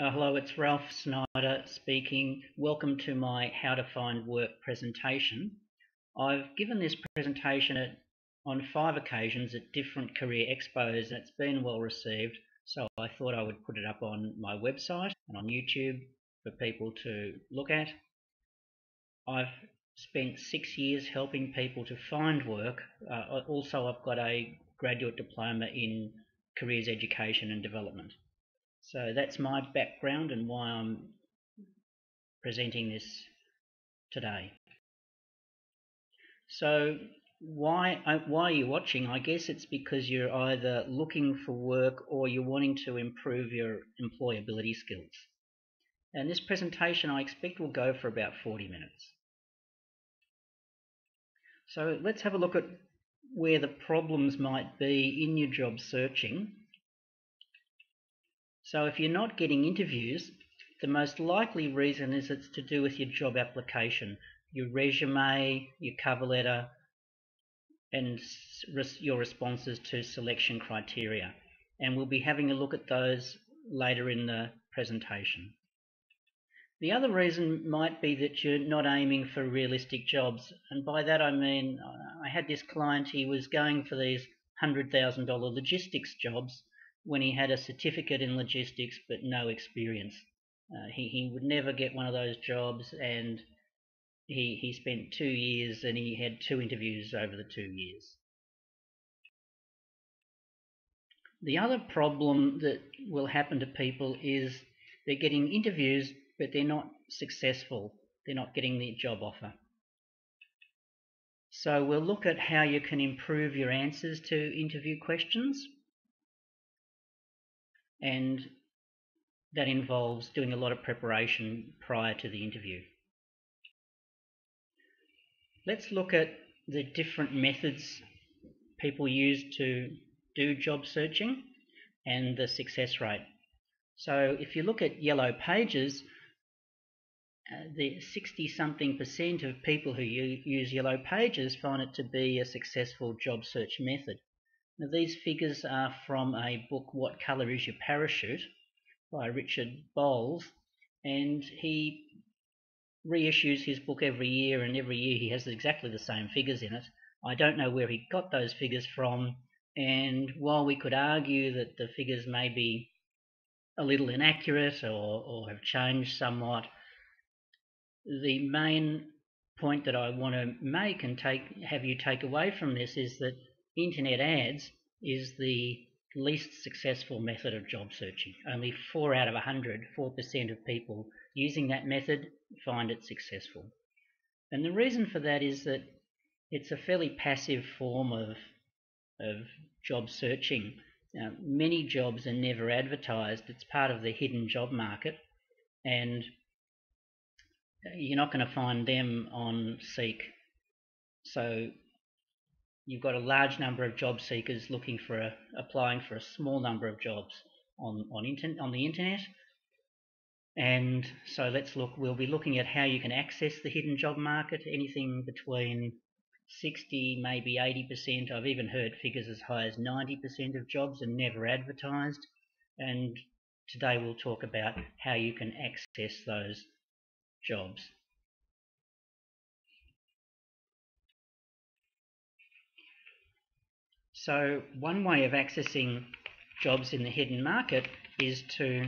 Hello, it's Ralph Snider speaking. Welcome to my How to Find Work presentation. I've given this presentation on 5 occasions at different career expos and it's been well received, so I thought I would put it up on my website and on YouTube for people to look at. I've spent 6 years helping people to find work. Also, I've got a graduate diploma in careers education and development. So that's my background and why I'm presenting this today. So why are you watching? I guess it's because you're either looking for work or you're wanting to improve your employability skills. And this presentation I expect will go for about 40 minutes. So let's have a look at where the problems might be in your job searching. So if you're not getting interviews, the most likely reason is it's to do with your job application, your resume, your cover letter, and your responses to selection criteria. And we'll be having a look at those later in the presentation. The other reason might be that you're not aiming for realistic jobs. And by that I mean, I had this client, he was going for these $100,000 logistics jobs when he had a certificate in logistics but no experience. He would never get one of those jobs, and he spent 2 years and he had 2 interviews over the 2 years. The other problem that will happen to people is they're getting interviews but they're not successful. They're not getting the job offer. So we'll look at how you can improve your answers to interview questions, and that involves doing a lot of preparation prior to the interview. Let's look at the different methods people use to do job searching and the success rate. So if you look at Yellow Pages, the 60-something% of people who use Yellow Pages find it to be a successful job search method. Now, these figures are from a book, What Colour Is Your Parachute, by Richard Bowles, and he reissues his book every year, and every year he has exactly the same figures in it. I don't know where he got those figures from, and while we could argue that the figures may be a little inaccurate or have changed somewhat, the main point that I want to make and have you take away from this is that internet ads is the least successful method of job searching. Only 4 out of 100, 4% of people using that method find it successful. And the reason for that is that it's a fairly passive form of job searching. Many jobs are never advertised. It's part of the hidden job market, and you're not going to find them on Seek. So you've got a large number of job seekers applying for a small number of jobs on the internet. And so we'll be looking at how you can access the hidden job market, anything between 60, maybe 80%. I've even heard figures as high as 90% of jobs are never advertised. And today we'll talk about how you can access those jobs. So one way of accessing jobs in the hidden market is to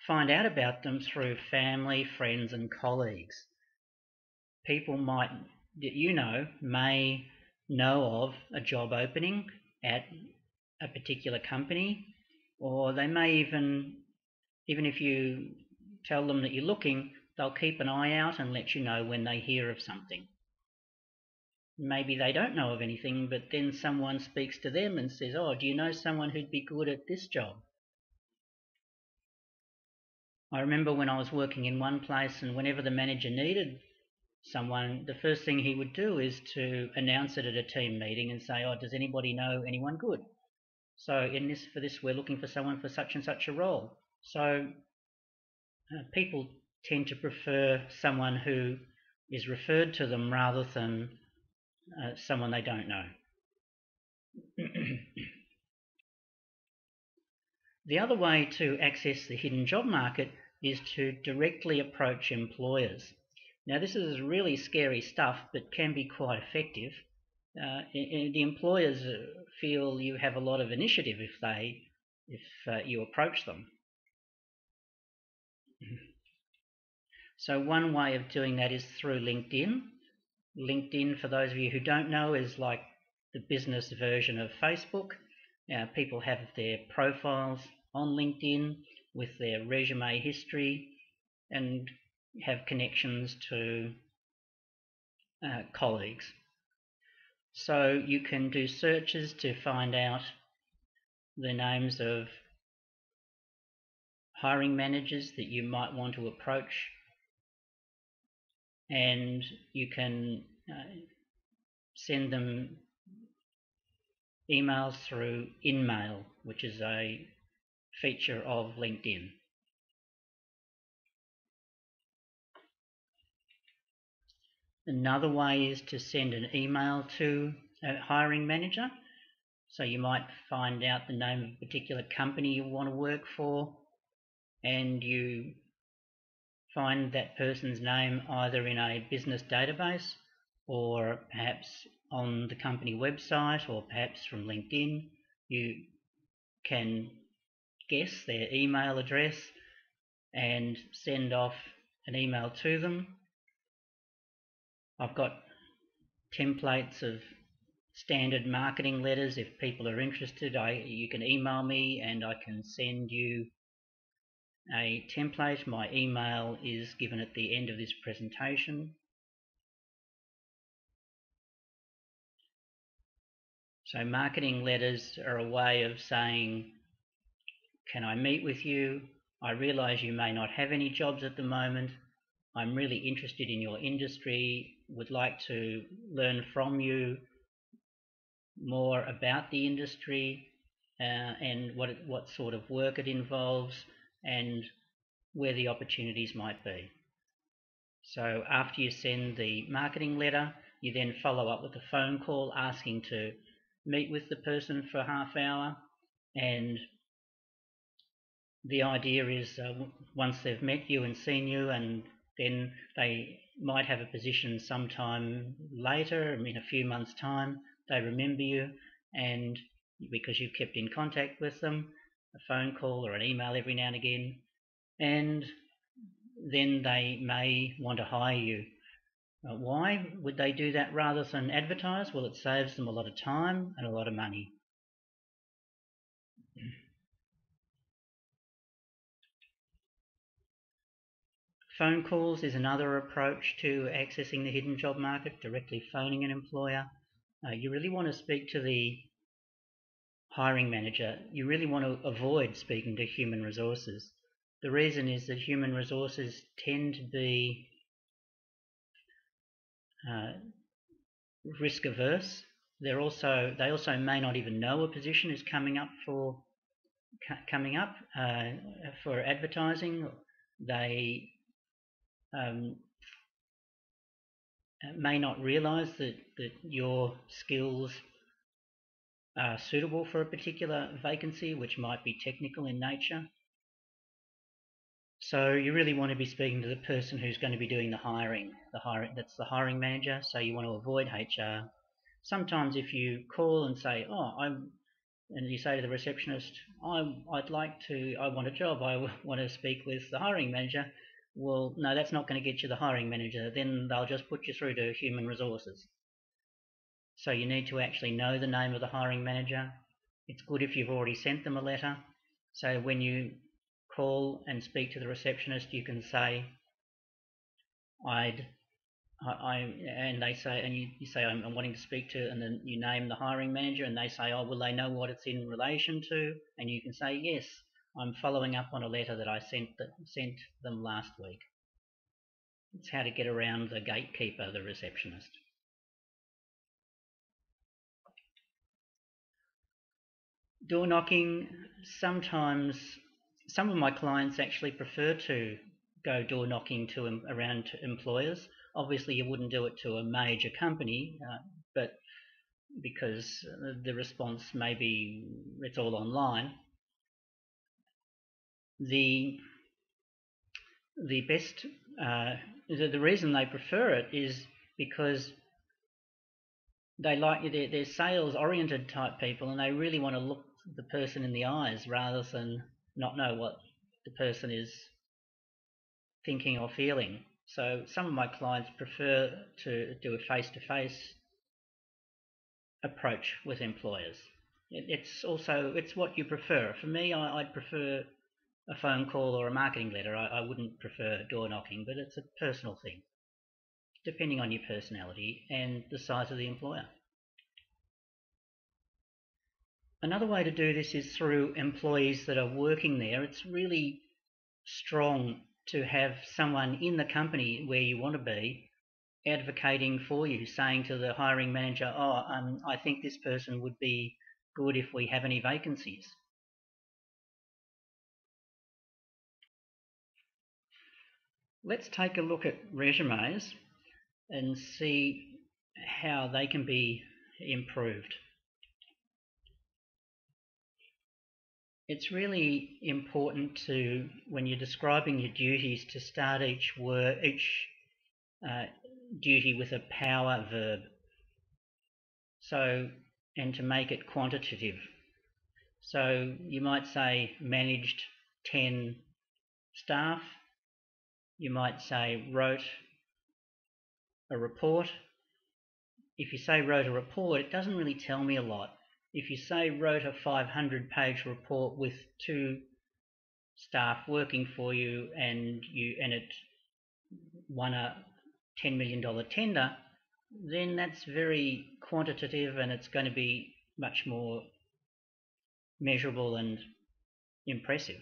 find out about them through family, friends and colleagues. People may know of a job opening at a particular company, or they may even if you tell them that you're looking, they'll keep an eye out and let you know when they hear of something. Maybe they don't know of anything, but then someone speaks to them and says, "Oh, do you know someone who'd be good at this job?" I remember when I was working in one place, and whenever the manager needed someone, the first thing he would do is to announce it at a team meeting and say, "Oh, does anybody know anyone good?" So for this we're looking for someone for such and such a role. So people tend to prefer someone who is referred to them rather than someone they don't know. The other way to access the hidden job market is to directly approach employers. Now, this is really scary stuff, but can be quite effective. The employers feel you have a lot of initiative if you approach them. So one way of doing that is through LinkedIn. LinkedIn, for those of you who don't know, is like the business version of Facebook. People have their profiles on LinkedIn with their resume history and have connections to colleagues. So you can do searches to find out the names of hiring managers that you might want to approach, and you can send them emails through InMail, which is a feature of LinkedIn. Another way is to send an email to a hiring manager. So you might find out the name of a particular company you want to work for, and you find that person's name either in a business database or perhaps on the company website or perhaps from LinkedIn. You can guess their email address and send off an email to them. I've got templates of standard marketing letters. If people are interested, you can email me and I can send you a template. My email is given at the end of this presentation. So marketing letters are a way of saying, can I meet with you? I realise you may not have any jobs at the moment. I'm really interested in your industry, would like to learn from you more about the industry and what sort of work it involves and where the opportunities might be. So after you send the marketing letter, you then follow up with a phone call asking to meet with the person for a half hour, and the idea is once they've met you and seen you, and then they might have a position sometime later, in a few months' time, they remember you, and because you've kept in contact with them, a phone call or an email every now and again, and then they may want to hire you. Why would they do that rather than advertise? Well, it saves them a lot of time and a lot of money. Phone calls is another approach to accessing the hidden job market, directly phoning an employer. You really want to speak to the hiring manager. You really want to avoid speaking to human resources. The reason is that human resources tend to be risk averse. They also may not even know a position is coming up for advertising. They may not realise that your skills are suitable for a particular vacancy, which might be technical in nature. So you really want to be speaking to the person who's going to be doing the hiring. That's the hiring manager. So you want to avoid HR. Sometimes if you call and say, and you say to the receptionist, I want a job, I want to speak with the hiring manager. Well, no, that's not going to get you the hiring manager. Then they'll just put you through to human resources. So you need to actually know the name of the hiring manager. It's good if you've already sent them a letter. So when you call and speak to the receptionist, you can say, you say, I'm wanting to speak to, and then you name the hiring manager, and they say, will they know what it's in relation to? And you can say, yes, I'm following up on a letter that I sent them last week. It's how to get around the gatekeeper, the receptionist. Door knocking, sometimes some of my clients actually prefer to go door knocking around to employers. Obviously you wouldn't do it to a major company, but because the response it's all online. the best the reason they prefer it is because they're sales oriented type people, and they really want to look the person in the eyes rather than not know what the person is thinking or feeling. So some of my clients prefer to do a face-to-face approach with employers. It's what you prefer. For me, I'd prefer a phone call or a marketing letter. I wouldn't prefer door knocking, but it's a personal thing, depending on your personality and the size of the employer. Another way to do this is through employees that are working there. It's really strong to have someone in the company where you want to be advocating for you, saying to the hiring manager, I think this person would be good if we have any vacancies. Let's take a look at resumes and see how they can be improved. It's really important to, when you're describing your duties, to start each duty with a power verb. So, and to make it quantitative. So you might say managed 10 staff. You might say wrote a report. If you say wrote a report, it doesn't really tell me a lot. If you say wrote a 500-page report with 2 staff working for you and it won a $10 million tender, then that's very quantitative and it's going to be much more measurable and impressive.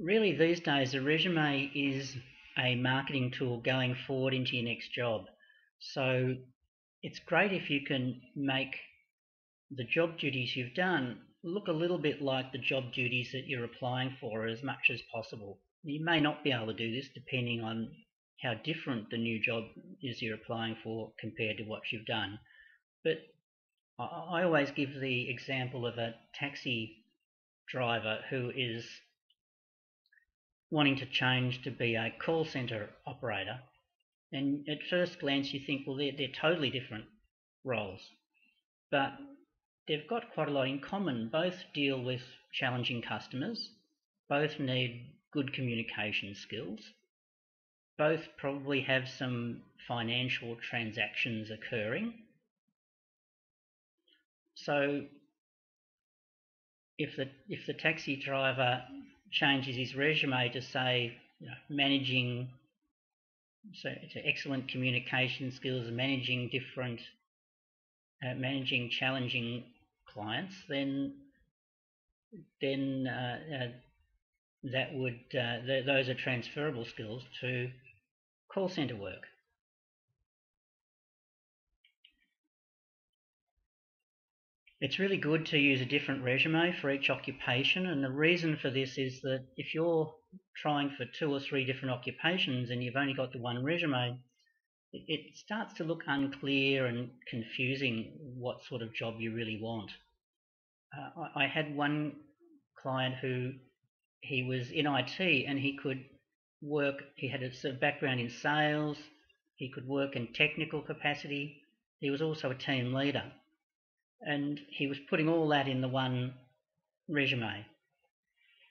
Really, these days, a resume is a marketing tool going forward into your next job. So it's great if you can make the job duties you've done look a little bit like the job duties that you're applying for as much as possible. You may not be able to do this depending on how different the new job is you're applying for compared to what you've done. But I always give the example of a taxi driver who is wanting to change to be a call centre operator. And at first glance you think, well, they're totally different roles. But they've got quite a lot in common. Both deal with challenging customers. Both need good communication skills. Both probably have some financial transactions occurring. So if the taxi driver changes his resume to say, managing, so it's excellent communication skills, managing challenging clients, then that would those are transferable skills to call centre work. It's really good to use a different resume for each occupation, and the reason for this is that if you're trying for 2 or 3 different occupations and you've only got the one resume, it starts to look unclear and confusing what sort of job you really want. I had one client who he was in IT and he could work, he had a background in sales, he could work in technical capacity, he was also a team leader. And he was putting all that in the one resume.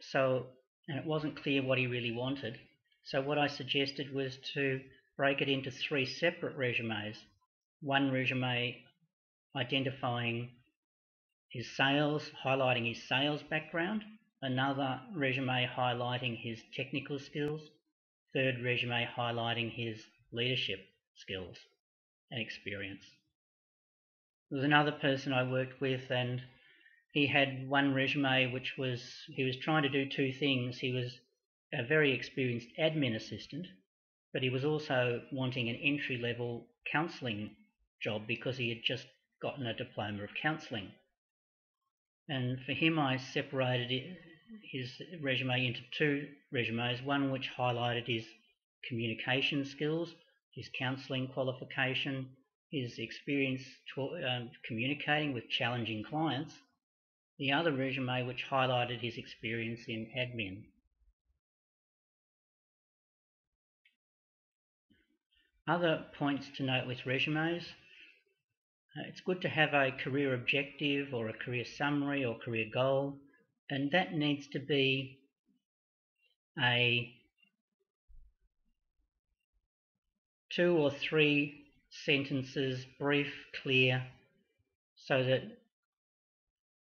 So, and it wasn't clear what he really wanted. So what I suggested was to break it into 3 separate resumes. One resume identifying his sales, highlighting his sales background. Another resume highlighting his technical skills. Third resume highlighting his leadership skills and experience. There was another person I worked with and he had one resume which was, he was trying to do 2 things. He was a very experienced admin assistant, but he was also wanting an entry-level counselling job because he had just gotten a diploma of counselling. And for him I separated his resume into 2 resumes, one which highlighted his communication skills, his counselling qualification, his experience communicating with challenging clients, the other resume which highlighted his experience in admin. Other points to note with resumes: it's good to have a career objective or a career summary or career goal, and that needs to be a 2 or 3 sentences, brief, clear, so that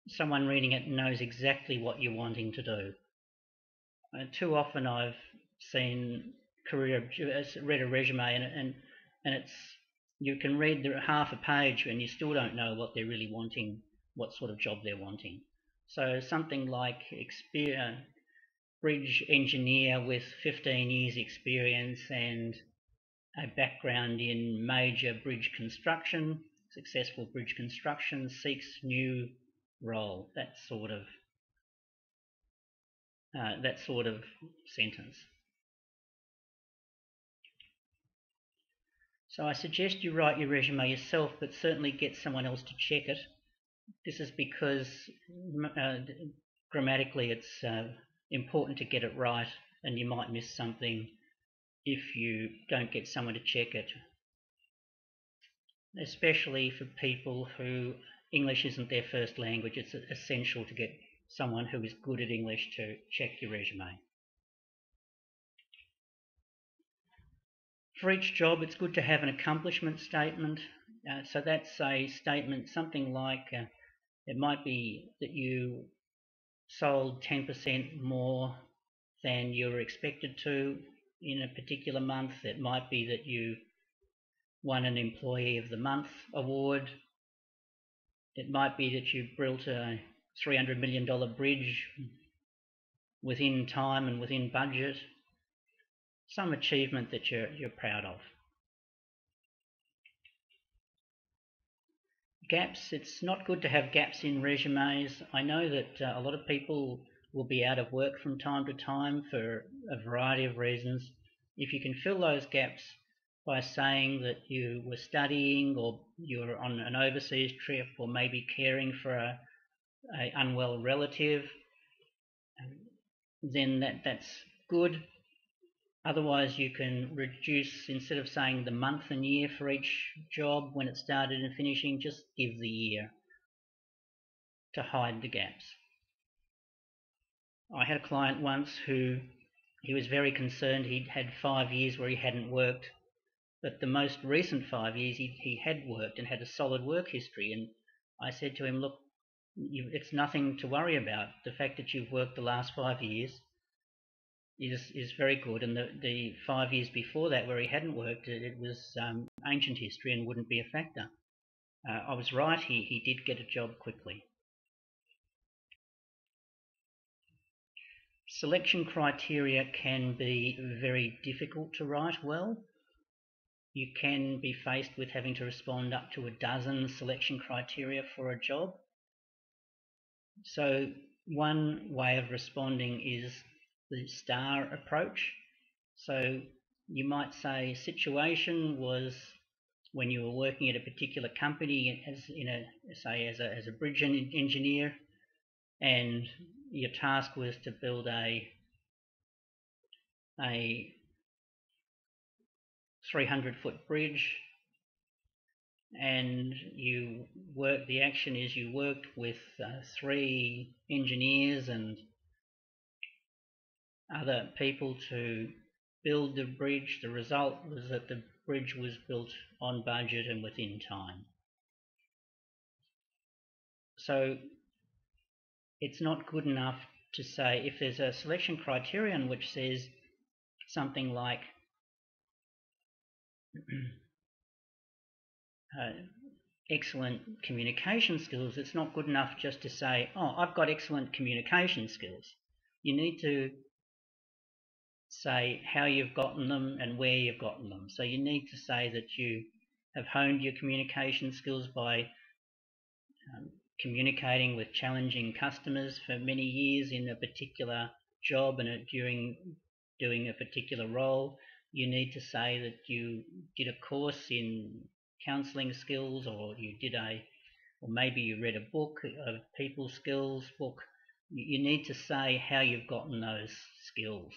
someone reading it knows exactly what you're wanting to do. Too often I've seen read a resume and it's, you can read half a page and you still don't know what they're really wanting, what sort of job they're wanting. So something like bridge engineer with 15 years experience and a background in major bridge construction, successful bridge construction, seeks new role, that sort of sentence. So I suggest you write your resume yourself, but certainly get someone else to check it. This is because grammatically it's important to get it right, and you might miss something if you don't get someone to check it, especially for people who English isn't their first language. It's essential to get someone who is good at English to check your resume. For each job, it's good to have an accomplishment statement. So that's a statement, something like, it might be that you sold 10% more than you were expected to in a particular month. It might be that you won an Employee of the Month award. It might be that you built a $300 million bridge within time and within budget. Some achievement that you're proud of. Gaps. It's not good to have gaps in resumes. I know that a lot of people will be out of work from time to time for a variety of reasons. If you can fill those gaps by saying that you were studying or you were on an overseas trip or maybe caring for a unwell relative, then that's good. Otherwise, you can reduce, instead of saying the month and year for each job when it started and finishing, just give the year to hide the gaps. I had a client once who he was very concerned. He'd had 5 years where he hadn't worked, but the most recent 5 years he had worked and had a solid work history. And I said to him, look, it's nothing to worry about. The fact that you've worked the last 5 years is very good, and the 5 years before that where he hadn't worked, it was ancient history and wouldn't be a factor. I was right, he did get a job quickly. Selection criteria can be very difficult to write well. You can be faced with having to respond up to a dozen selection criteria for a job. So one way of responding is the STAR approach. So you might say situation was when you were working at a particular company as a bridge engineer, and your task was to build a 300-foot bridge, and the action is you worked with 3 engineers and other people to build the bridge. The result was that the bridge was built on budget and within time. So it's not good enough to say, if there's a selection criterion which says something like excellent communication skills, it's not good enough just to say, oh, I've got excellent communication skills. You need to say how you've gotten them and where you've gotten them. So you need to say that you have honed your communication skills by communicating with challenging customers for many years in a particular job and during doing a particular role. You need to say that you did a course in counselling skills, or or maybe you read a book, a people skills book. You need to say how you've gotten those skills.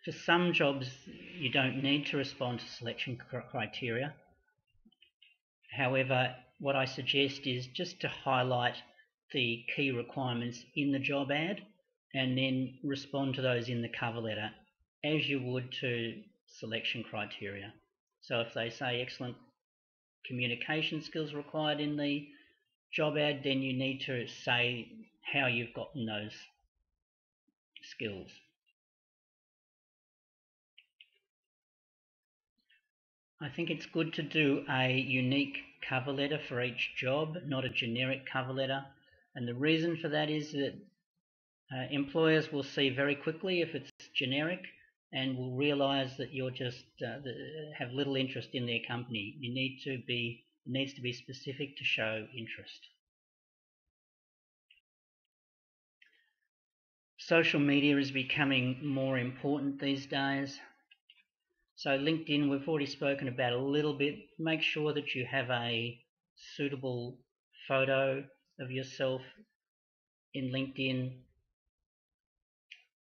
For some jobs, you don't need to respond to selection criteria. However, what I suggest is just to highlight the key requirements in the job ad and then respond to those in the cover letter as you would to selection criteria. So if they say excellent communication skills required in the job ad, then you need to say how you've gotten those skills. I think it's good to do a unique cover letter for each job, not a generic cover letter. And the reason for that is that employers will see very quickly if it's generic and will realise that you're just have little interest in their company. It needs to be specific to show interest. Social media is becoming more important these days. So LinkedIn, we've already spoken about a little bit. Make sure that you have a suitable photo of yourself in LinkedIn,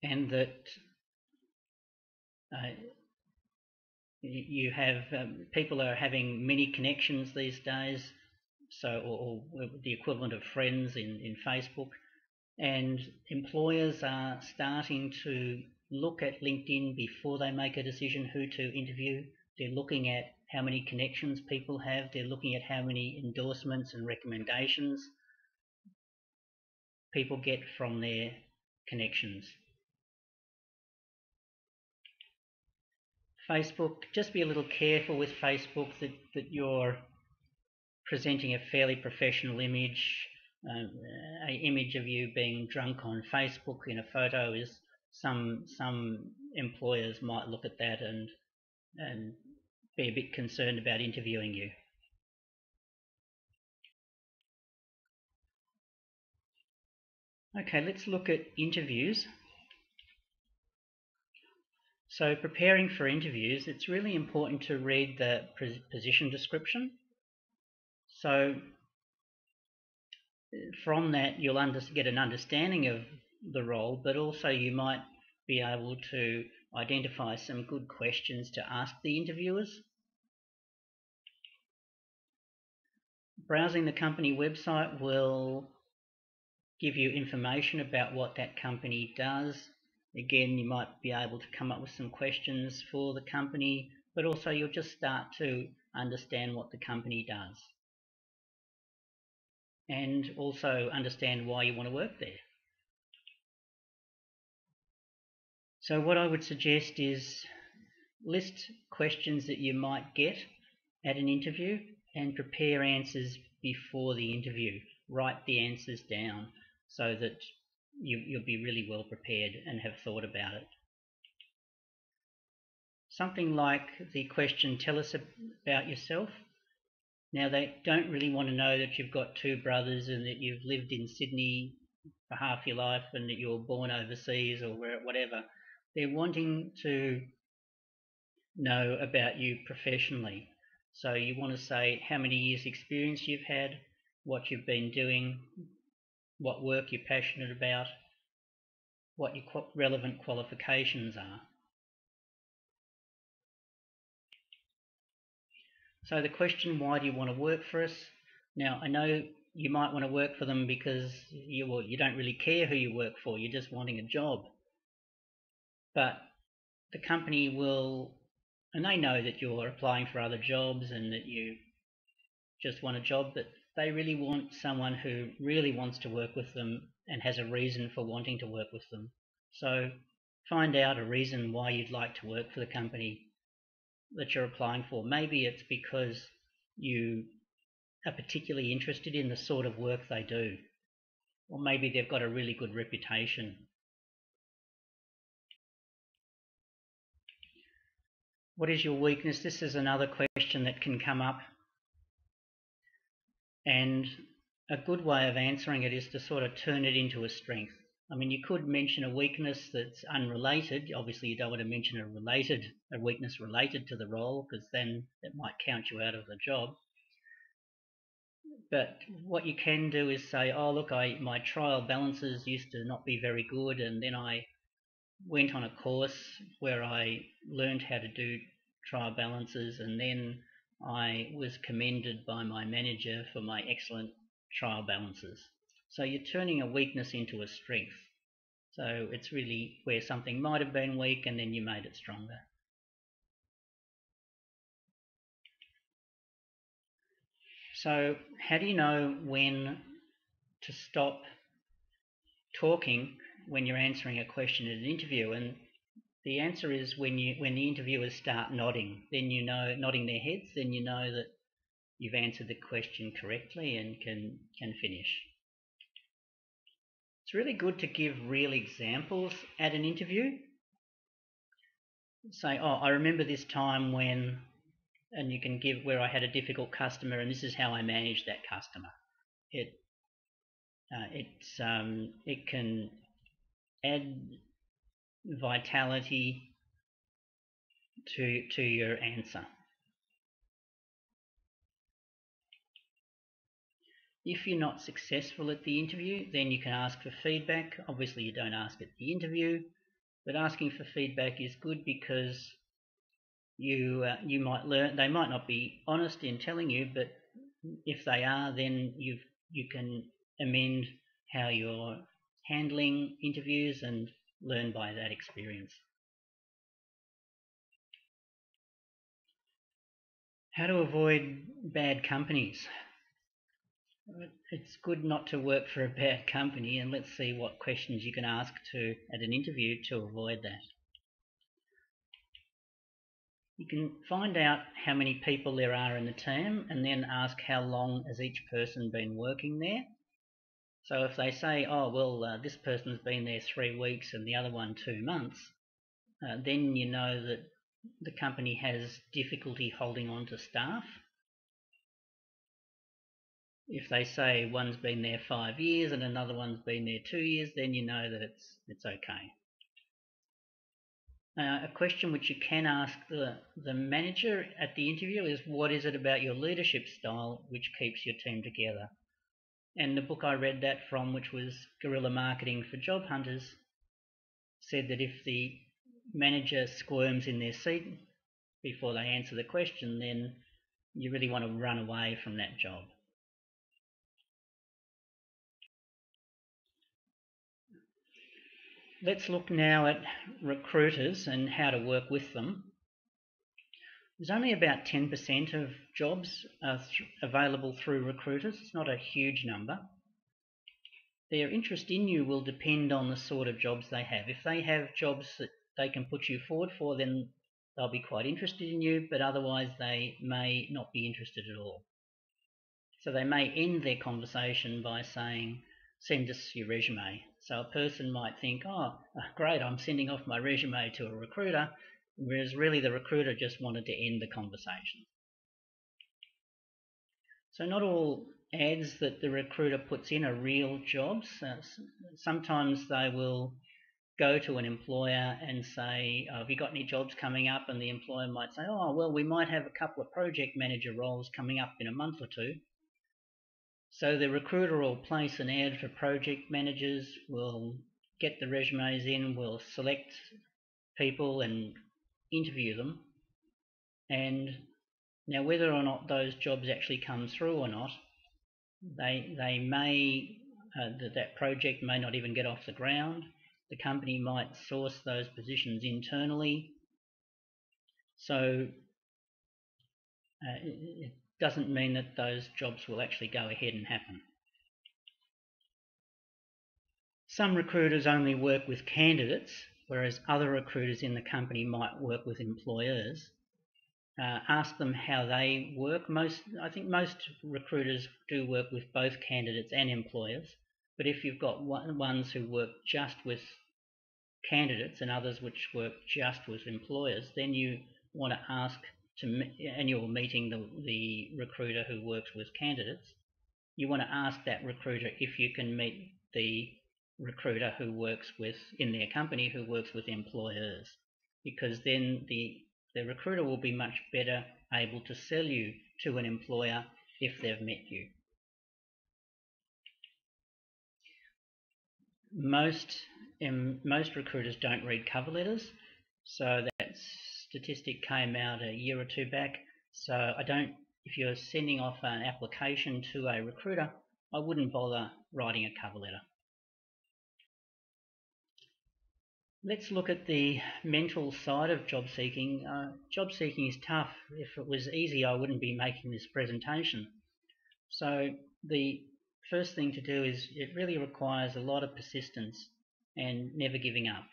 and that you have people are having many connections these days, or the equivalent of friends in Facebook, and employers are starting to look at LinkedIn before they make a decision who to interview. They're looking at how many connections people have. They're looking at how many endorsements and recommendations people get from their connections. Facebook, just be a little careful with Facebook that you're presenting a fairly professional image. An image of you being drunk on Facebook in a photo is some employers might look at that and be a bit concerned about interviewing you. Okay, let's look at interviews. So preparing for interviews, it's really important to read the position description. So from that, you'll get an understanding of the role, but also you might be able to identify some good questions to ask the interviewers. Browsing the company website will give you information about what that company does. Again, you might be able to come up with some questions for the company, but also you'll just start to understand what the company does and also understand why you want to work there. So what I would suggest is list questions that you might get at an interview and prepare answers before the interview. Write the answers down so that you'll be really well prepared and have thought about it. Something like the question, tell us about yourself. Now, they don't really want to know that you've got two brothers and that you've lived in Sydney for half your life and that you were born overseas or whatever. They're wanting to know about you professionally. So you want to say how many years experience you've had, what you've been doing, what work you're passionate about, what your relevant qualifications are. So the question, why do you want to work for us? Now, I know you might want to work for them because you don't really care who you work for, you're just wanting a job. But the company will, and they know that you're applying for other jobs and that you just want a job, but they really want someone who really wants to work with them and has a reason for wanting to work with them. So find out a reason why you'd like to work for the company that you're applying for. Maybe it's because you are particularly interested in the sort of work they do, or maybe they've got a really good reputation. What is your weakness? This is another question that can come up, and a good way of answering it is to sort of turn it into a strength. I mean, you could mention a weakness that's unrelated. Obviously, you don't want to mention a weakness related to the role, because then it might count you out of the job. But what you can do is say, oh look, my trial balances used to not be very good, and then I went on a course where I learned how to do trial balances, and then I was commended by my manager for my excellent trial balances. So you're turning a weakness into a strength. So it's really where something might have been weak and then you made it stronger. So how do you know when to stop talking when you're answering a question in an interview? And the answer is when the interviewers start nodding, then you know, nodding their heads, then you know that you've answered the question correctly and can finish. It's really good to give real examples at an interview. Say, oh, I remember this time when, and you can give where I had a difficult customer and this is how I managed that customer. It can add vitality to your answer. If you're not successful at the interview, then you can ask for feedback. Obviously, you don't ask at the interview, but asking for feedback is good because you might learn. They might not be honest in telling you, but if they are, then you can amend how you're handling interviews and learn by that experience. How to avoid bad companies. It's good not to work for a bad company, and let's see what questions you can ask at an interview to avoid that. You can find out how many people there are in the team and then ask how long has each person been working there. So if they say, oh well, this person's been there 3 weeks and the other one 2 months, then you know that the company has difficulty holding on to staff. If they say one's been there 5 years and another one's been there 2 years, then you know that it's okay. A question which you can ask the manager at the interview is, what is it about your leadership style which keeps your team together? And the book I read that from, which was Guerrilla Marketing for Job Hunters, said that if the manager squirms in their seat before they answer the question, then you really want to run away from that job. Let's look now at recruiters and how to work with them. There's only about 10% of jobs available through recruiters. It's not a huge number. Their interest in you will depend on the sort of jobs they have. If they have jobs that they can put you forward for, then they'll be quite interested in you, but otherwise they may not be interested at all. So they may end their conversation by saying, send us your resume. So a person might think, oh, great, I'm sending off my resume to a recruiter, whereas really the recruiter just wanted to end the conversation. So not all ads that the recruiter puts in are real jobs. Sometimes they will go to an employer and say, oh, have you got any jobs coming up? And the employer might say, oh, well, we might have a couple of project manager roles coming up in a month or two. So the recruiter will place an ad for project managers, will get the resumes in, will select people and interview them. And now whether or not those jobs actually come through or not, they may, that project may not even get off the ground. The company might source those positions internally. So it doesn't mean that those jobs will actually go ahead and happen. Some recruiters only work with candidates, whereas other recruiters in the company might work with employers. Ask them how they work. I think most recruiters do work with both candidates and employers, but if you've got ones who work just with candidates and others which work just with employers, then you want to ask and you're meeting the recruiter who works with candidates, you want to ask that recruiter if you can meet the recruiter who works in their company who works with employers, because then the recruiter will be much better able to sell you to an employer if they've met you. Most recruiters don't read cover letters, so that statistic came out a year or two back. So if you're sending off an application to a recruiter, I wouldn't bother writing a cover letter. Let's look at the mental side of job seeking. Job seeking is tough. If it was easy, I wouldn't be making this presentation. So the first thing to do is it really requires a lot of persistence and never giving up.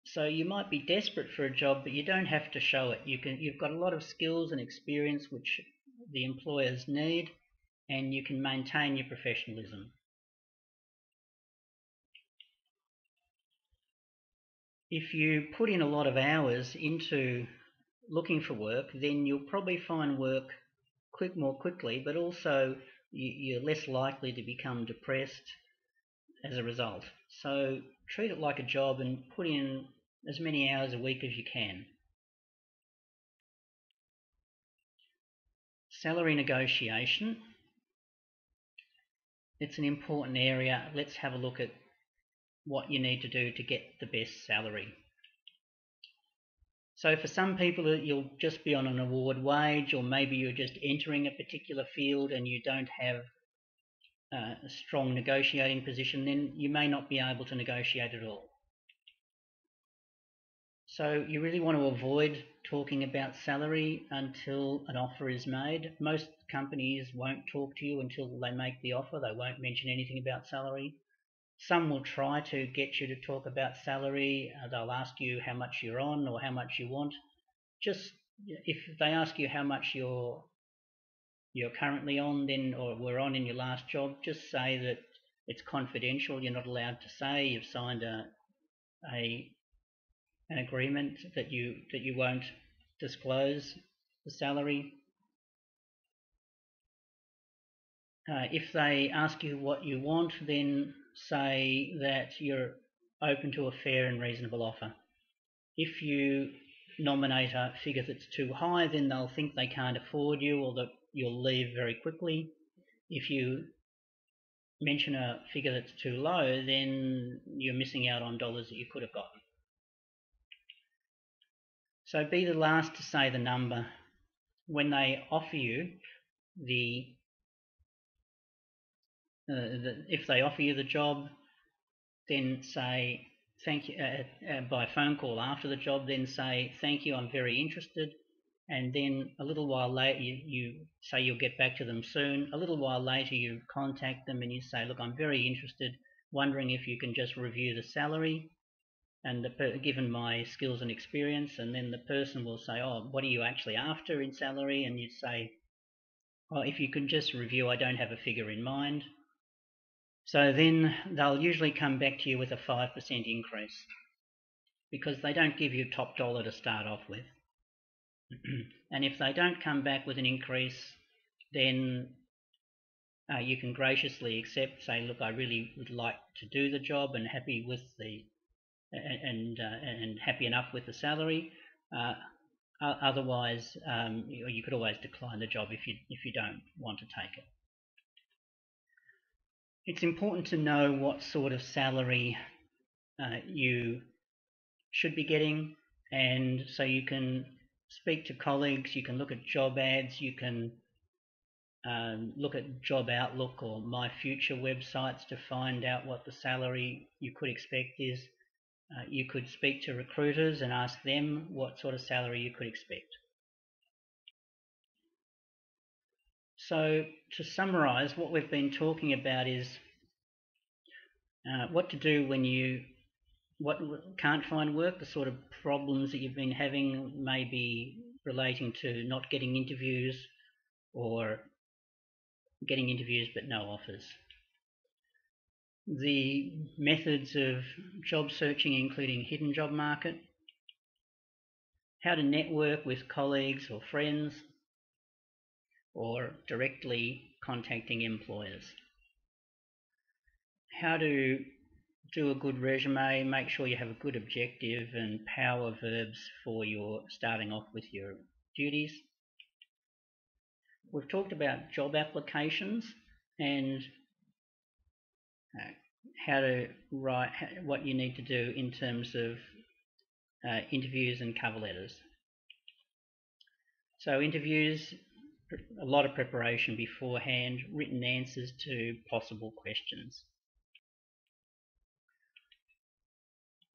So you might be desperate for a job, but you don't have to show it. You've got a lot of skills and experience which the employers need, and you can maintain your professionalism. If you put in a lot of hours into looking for work, then you'll probably find work more quickly, but also you're less likely to become depressed as a result. So treat it like a job and put in as many hours a week as you can. Salary negotiation. It's an important area. Let's have a look at what you need to do to get the best salary. So for some people, you'll just be on an award wage, or maybe you're just entering a particular field and you don't have a strong negotiating position, then you may not be able to negotiate at all. So you really want to avoid talking about salary until an offer is made. Most companies won't talk to you until they make the offer. They won't mention anything about salary. Some will try to get you to talk about salary. They'll ask you how much you're on or how much you want. Just if they ask you how much you're currently on, then, or were on in your last job, just say that it's confidential. You're not allowed to say. You've signed an agreement that you won't disclose the salary. If they ask you what you want, then say that you're open to a fair and reasonable offer. If you nominate a figure that's too high, then they'll think they can't afford you or that you'll leave very quickly. If you mention a figure that's too low, then you're missing out on dollars that you could have gotten. So be the last to say the number. When they offer you if they offer you the job, then say thank you by phone call after the job. Then say thank you, I'm very interested, and then a little while later you say you'll get back to them soon. A little while later you contact them and you say, look, I'm very interested, wondering if you can just review the salary and given my skills and experience. And then the person will say, oh, what are you actually after in salary? And you say, well, if you can just review, I don't have a figure in mind. So then they'll usually come back to you with a 5% increase because they don't give you top dollar to start off with. And if they don't come back with an increase, then you can graciously accept, say, look, I really would like to do the job and happy with and happy enough with the salary. Otherwise, you could always decline the job if you don't want to take it. It's important to know what sort of salary you should be getting, and so you can speak to colleagues, you can look at job ads, you can look at Job Outlook or My Future websites to find out what the salary you could expect is. You could speak to recruiters and ask them what sort of salary you could expect. So to summarise, what we've been talking about is what to do when you can't find work, the sort of problems that you've been having may be relating to not getting interviews or getting interviews but no offers. The methods of job searching including hidden job market, how to network with colleagues or friends, or directly contacting employers. How to do a good resume, make sure you have a good objective and power verbs for your starting off with your duties. We've talked about job applications and how to write, what you need to do in terms of interviews and cover letters. So interviews, a lot of preparation beforehand, written answers to possible questions.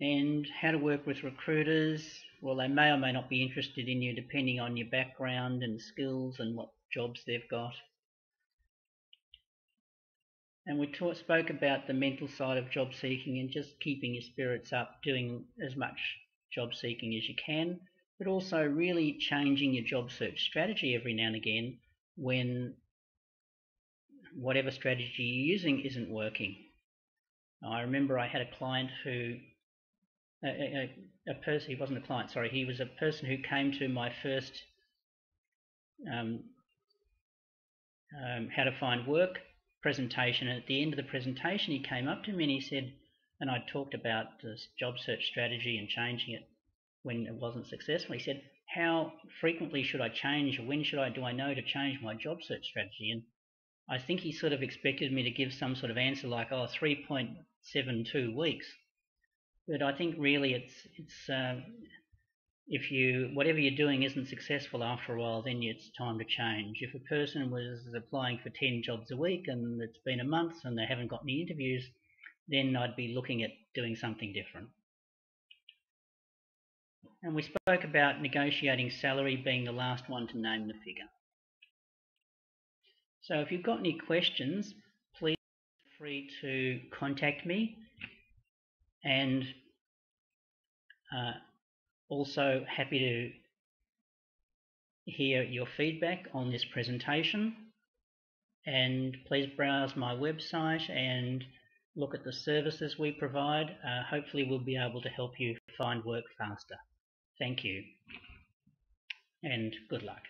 And how to work with recruiters. Well, they may or may not be interested in you depending on your background and skills and what jobs they've got. And we spoke about the mental side of job seeking and just keeping your spirits up, doing as much job seeking as you can, but also really changing your job search strategy every now and again when whatever strategy you're using isn't working. I remember I had a client who, a person, he wasn't a client, sorry, he was a person who came to my first how to find work presentation, and at the end of the presentation he came up to me and he said, and I talked about this job search strategy and changing it when it wasn't successful. He said, how frequently should I change, or when do I know to change my job search strategy? And I think he sort of expected me to give some sort of answer like, 3.72 weeks. But I think really it's if whatever you're doing isn't successful after a while, then it's time to change. If a person was applying for 10 jobs a week and it's been a month and they haven't got any interviews, then I'd be looking at doing something different. And we spoke about negotiating salary being the last one to name the figure. So if you've got any questions, please feel free to contact me, and also happy to hear your feedback on this presentation. And please browse my website and look at the services we provide. Hopefully we'll be able to help you find work faster. Thank you, and good luck.